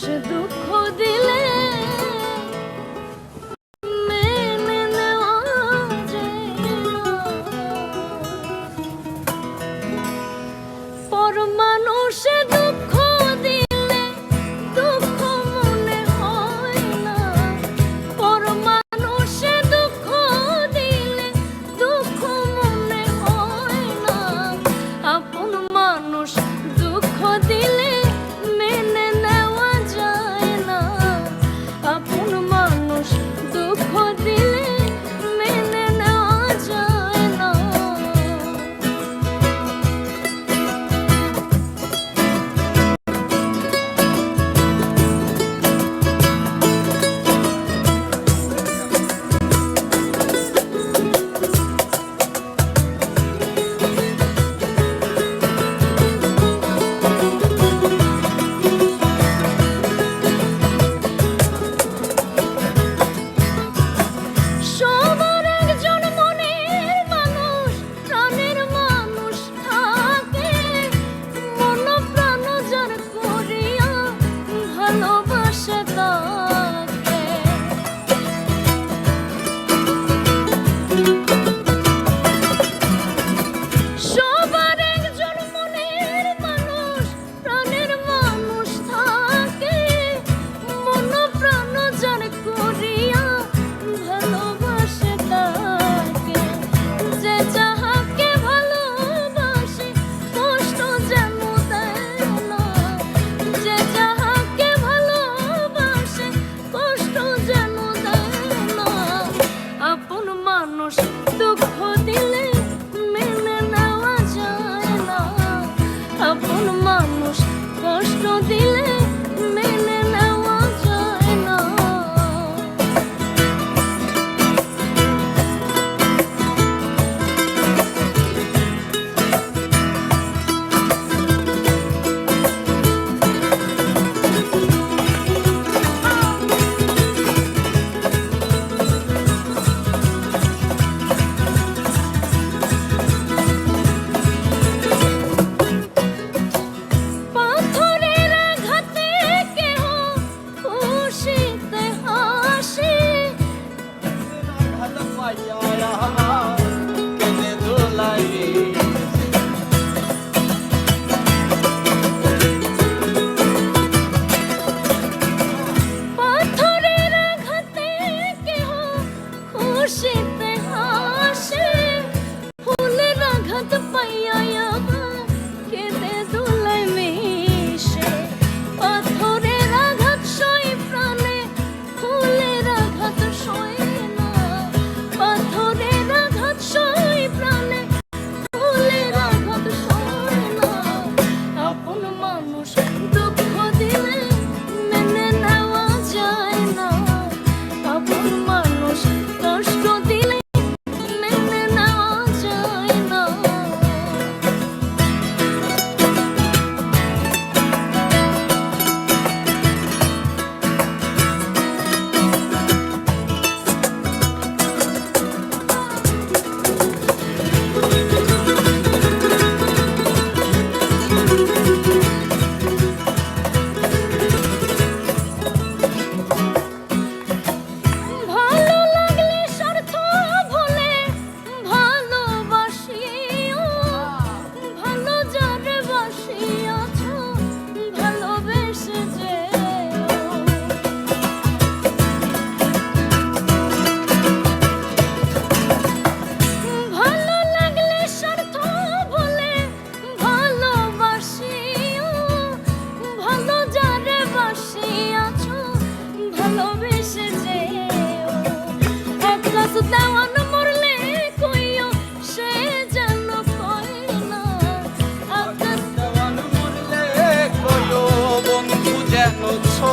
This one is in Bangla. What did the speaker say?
দুঃখ দিলে মেনে নেওয়া যায় না, পর মানুষে দুঃখ দিলে দুঃখ মনে হয় না, পর মানুষে দুঃখ দিলে দুঃখ মনে হয় না, আপন মানুষ দুঃখ দিলে মেনে নেওয়া যায় না, আপন মানুষ দুঃখ দিলে মেনে নেওয়া যায় না। সবার একজন মনের মানুষ, প্রাণের মানুষ থাকে, মন প্রাণ যার করিয়া ভালোবাসে তাকে। সবার একজন মনের মানুষ, প্রাণের মানুষ থাকে, মন প্রাণ যার করিয়া ভালোবাসে তাকে। যে যাহাকে ভালোবাসে কষ্ট যেন দেয় না, যে যাহাকে ভালোবাসে কষ্ট যেন দেয় না, আপন মানুষ দুঃখ দিলে মেনে নেওয়া যায় না, আপন মানুষ কষ্ট দিলে মেনে নেওয়া যায় না। পাথরের আঘাতে কেহ খুশিতে হাসে, পাথরের আঘাতে কেহ খুশিতে হাসে, ফুলের আঘাত পাইয়া আবার কেঁদে দোলায় মিশে। পাথরের আঘাত সয় প্রাণে, ফুলের আঘাত সয় না, পাথরের আঘাত সয় প্রাণে, ফুলের আঘাত সয় না, আপন মানুষ দুঃখ দিলে মেনে নেওয়া যায় না, আপন মানুষ কষ্ট দিলে মেনে নেওয়া যায় না। ভালো লাগলে স্বার্থ ভুলে ভালোবাসিও, ভালো যারে বাসিয়াছ ভালোবেসে যেও। ভালো লাগলে স্বার্থ ভুলে ভালোবাসিও, ভালো যারে বাসিয়াছ ভালোবেসে যেও। এক গ্লাস দেওয়ান মরলে কইও সে যেন কয় না, আকাশ বন্ধু যেন ছো